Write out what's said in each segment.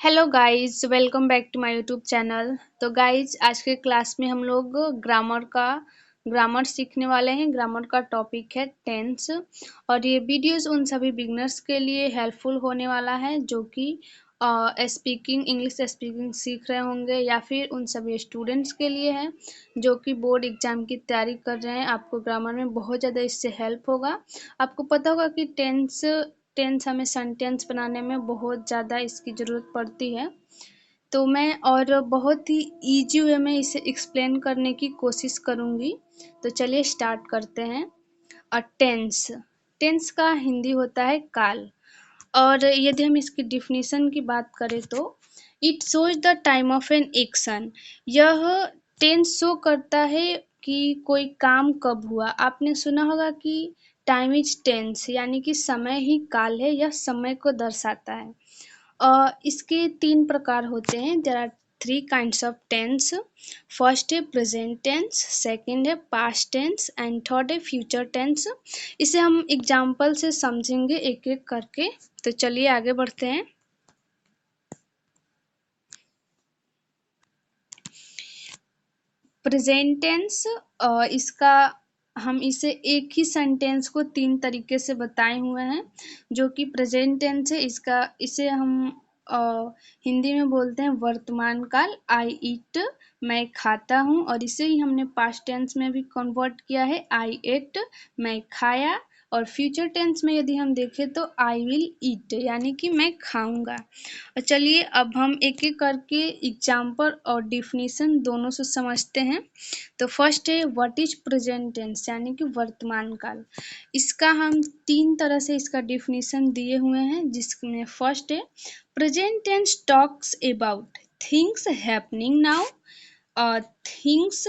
Hello guys, welcome back to my YouTube channel. तो guys, आज के क्लास में हम लोग ग्रामर सीखने वाले हैं। ग्रामर का टॉपिक है टेंस। और ये वीडियोस उन सभी बिगनर्स के लिए हेल्पफुल होने वाला है जो कि इंग्लिश स्पीकिंग सीख रहे होंगे, या फिर उन सभी स्टूडेंट्स के लिए है जो कि बोर्ड एग्जाम की तैयारी कर रहे हैं। आपको ग्रामर में बहुत ज़्यादा इससे हेल्प होगा। आपको पता होगा कि टेंस हमें सेंटेंस बनाने में बहुत ज़्यादा इसकी ज़रूरत पड़ती है। तो मैं और बहुत ही इजी वे में इसे एक्सप्लेन करने की कोशिश करूँगी। तो चलिए स्टार्ट करते हैं। टेंस टेंस का हिंदी होता है काल। और यदि हम इसकी डिफिनीशन की बात करें तो it shows the time of an action. यह टेंस शो करता है कि कोई काम कब हुआ। आपने सुना होगा कि टाइम इज टेंस, यानी कि समय ही काल है, यह समय को दर्शाता है। इसके तीन प्रकार होते हैं। There are three kinds of tense. First है प्रेजेंट टेंस, सेकंड है पास्ट टेंस एंड थर्ड है फ्यूचर टेंस। इसे हम एग्जाम्पल से समझेंगे एक एक करके। तो चलिए आगे बढ़ते हैं। प्रेजेंट टेंस, इसका हम इसे एक ही सेंटेंस को तीन तरीके से बताए हुए हैं जो कि प्रेजेंट टेंस है। इसे हम हिंदी में बोलते हैं वर्तमान काल। आई ईट, मैं खाता हूँ। और इसे ही हमने पास्ट टेंस में भी कन्वर्ट किया है, आई एट, मैं खाया। और फ्यूचर टेंस में यदि हम देखें तो आई विल ईट, यानी कि मैं खाऊंगा। चलिए अब हम एक एक करके एग्जाम्पल और डिफिनीशन दोनों से समझते हैं। तो फर्स्ट है व्हाट इज प्रेजेंट टेंस, यानी कि वर्तमान काल। इसका हम तीन तरह से इसका डिफिनीशन दिए हुए हैं, जिसमें फर्स्ट है present tense talks about things happening now, things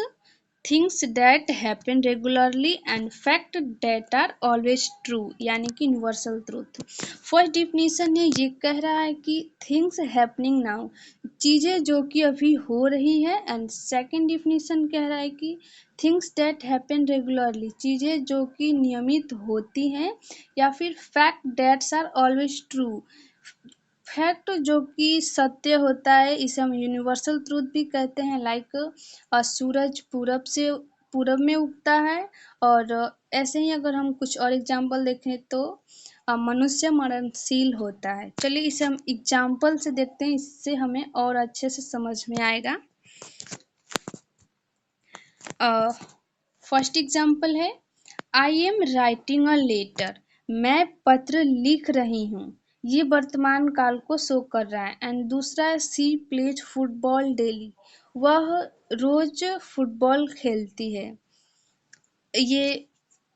things that happen regularly and fact that are always true, यानी कि यूनिवर्सल ट्रूथ। फर्स्ट डिफिनीशन है, ये कह रहा है कि थिंग्स हैपनिंग नाउ, चीज़ें जो कि अभी हो रही है। एंड सेकंड डिफिनीशन कह रहा है कि थिंग्स दैट हैपन रेगुलरली, चीज़ें जो कि नियमित होती हैं। या फिर fact that's are always true, fact जो कि सत्य होता है। इसे हम यूनिवर्सल ट्रूथ भी कहते हैं। लाइक सूरज पूरब में उगता है। और ऐसे ही अगर हम कुछ और एग्जांपल देखें तो मनुष्य मरणशील होता है। चलिए इसे हम एग्जांपल से देखते हैं, इससे हमें और अच्छे से समझ में आएगा। फर्स्ट एग्जांपल है I am writing a letter, मैं पत्र लिख रही हूँ। ये वर्तमान काल को शो कर रहा है। एंड दूसरा है सी प्लेज फुटबॉल डेली, वह रोज फुटबॉल खेलती है। ये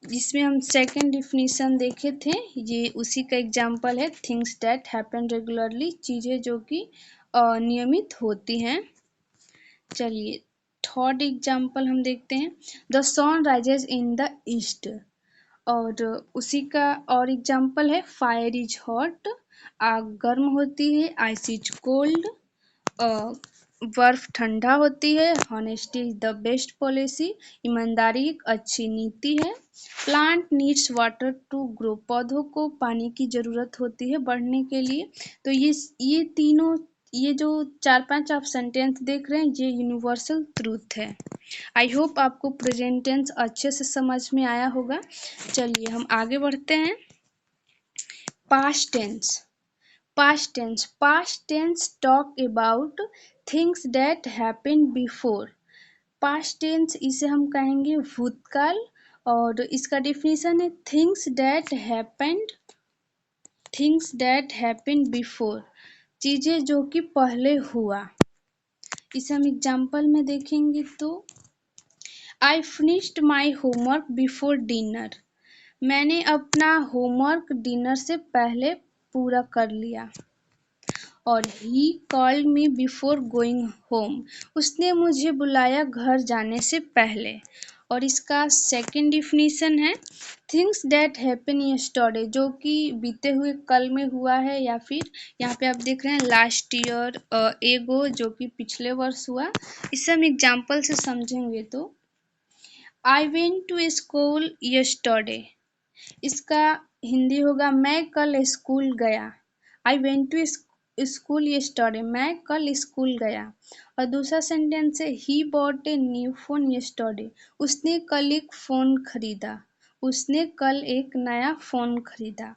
जिसमें हम सेकंड डिफिनीशन देखे थे, ये उसी का एग्जांपल है। थिंग्स दैट हैपन रेगुलरली, चीज़ें जो कि नियमित होती हैं। चलिए थर्ड एग्जांपल हम देखते हैं। The sun rises in the east, और उसी का और एग्जांपल है फायर इज हॉट, आग गर्म होती है। आइस इज कोल्ड, बर्फ ठंडा होती है। Honesty is the best policy, ईमानदारी एक अच्छी नीति है। Plant needs water to grow, पौधों को पानी की ज़रूरत होती है बढ़ने के लिए। तो ये तीनों, ये जो चार पांच आप सेंटेंस देख रहे हैं, ये यूनिवर्सल ट्रूथ है। आई होप आपको प्रेजेंट टेंस अच्छे से समझ में आया होगा। चलिए हम आगे बढ़ते हैं। Past tense past tense talk about things that happen before. Past tense इसे हम कहेंगे भूतकाल। और इसका डिफिनीशन है थिंग्स दैट हैपन बिफोर, चीज़ें जो कि पहले हुआ। इसे हम एग्जाम्पल में देखेंगे तो I finished my homework before dinner, मैंने अपना होमवर्क डिनर से पहले पूरा कर लिया। और he called me before going home, उसने मुझे बुलाया घर जाने से पहले। और इसका सेकंड डिफिनीशन है थिंग्स दैट हैपन यस्टरडे, जो कि बीते हुए कल में हुआ है। या फिर यहाँ पे आप देख रहे हैं लास्ट ईयर, एगो, जो कि पिछले वर्ष हुआ। इसे हम एग्जाम्पल से समझेंगे तो I went to school yesterday, इसका हिंदी होगा मैं कल स्कूल गया। I went to school yesterday, मैं कल स्कूल गया। और दूसरा सेंटेंस है he bought a new phone yesterday, उसने कल एक फ़ोन खरीदा। उसने कल एक नया फ़ोन खरीदा।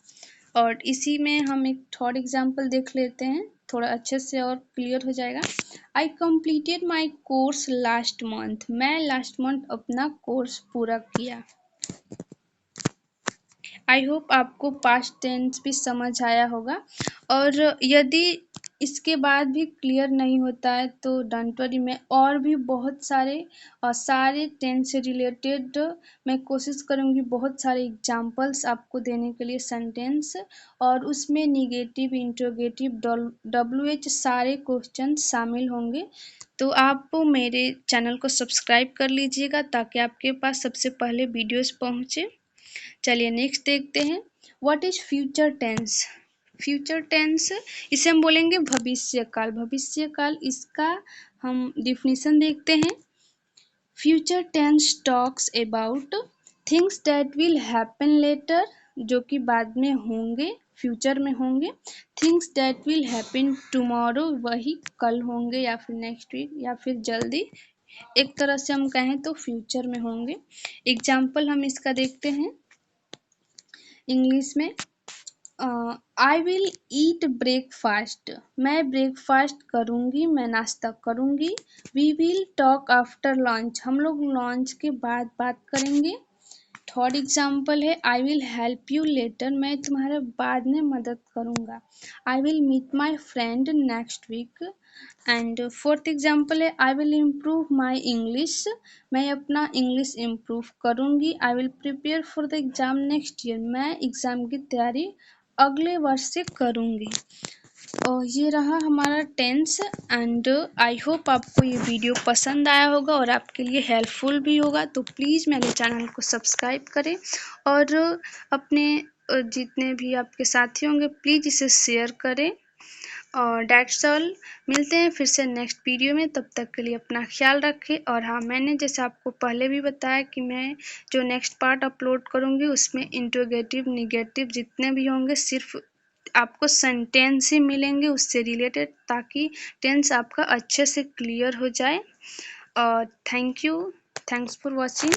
और इसी में हम एक थर्ड एग्जाम्पल देख लेते हैं, थोड़ा अच्छे से और क्लियर हो जाएगा। I completed my course last month, मैं लास्ट मंथ अपना कोर्स पूरा किया। आई होप आपको पास्ट टेंस भी समझ आया होगा। और यदि इसके बाद भी क्लियर नहीं होता है तो डोंट वरी, मैं और भी बहुत सारे सारे टेंस से रिलेटेड मैं कोशिश करूँगी बहुत सारे एग्जांपल्स आपको देने के लिए सेंटेंस, और उसमें निगेटिव, इंट्रोगेटिव, WH सारे क्वेश्चन शामिल होंगे। तो आप मेरे चैनल को सब्सक्राइब कर लीजिएगा ताकि आपके पास सबसे पहले वीडियोस पहुँचे। चलिए नेक्स्ट देखते हैं, what is future tense. Future tense इसे हम बोलेंगे भविष्यकाल। भविष्यकाल, इसका हम डिफिनीशन देखते हैं। Future tense talks about things that will happen later, जो कि बाद में होंगे, फ्यूचर में होंगे। Things that will happen tomorrow, वही कल होंगे या फिर नेक्स्ट वीक या फिर जल्दी, एक तरह से हम कहें तो फ्यूचर में होंगे। एग्जाम्पल हम इसका देखते हैं इंग्लिश में। आई विल ईट ब्रेकफास्ट, मैं ब्रेकफास्ट करूँगी, मैं नाश्ता करूँगी। We will talk after lunch, हम लोग लंच के बाद बात करेंगे। थर्ड एग्जाम्पल है I will help you later, मैं तुम्हारे बाद में मदद करूँगा। I will meet my friend next week. And fourth example है I will improve my English, मैं अपना इंग्लिश इम्प्रूव करूँगी। I will prepare for the exam next year, मैं एग्ज़ाम की तैयारी अगले वर्ष से करूँगी। और ये रहा हमारा टेंस। एंड आई होप आपको ये वीडियो पसंद आया होगा और आपके लिए हेल्पफुल भी होगा। तो प्लीज़ मेरे चैनल को सब्सक्राइब करें और अपने जितने भी आपके साथी होंगे प्लीज़ इसे शेयर करें। और डैट्स ऑल, मिलते हैं फिर से नेक्स्ट वीडियो में, तब तक के लिए अपना ख्याल रखें। और हाँ, मैंने जैसे आपको पहले भी बताया कि मैं जो नेक्स्ट पार्ट अपलोड करूँगी उसमें इंट्रोगेटिव, निगेटिव जितने भी होंगे सिर्फ आपको सेंटेंस ही मिलेंगे उससे रिलेटेड, ताकि टेंस आपका अच्छे से क्लियर हो जाए। और thank you, thanks for watching.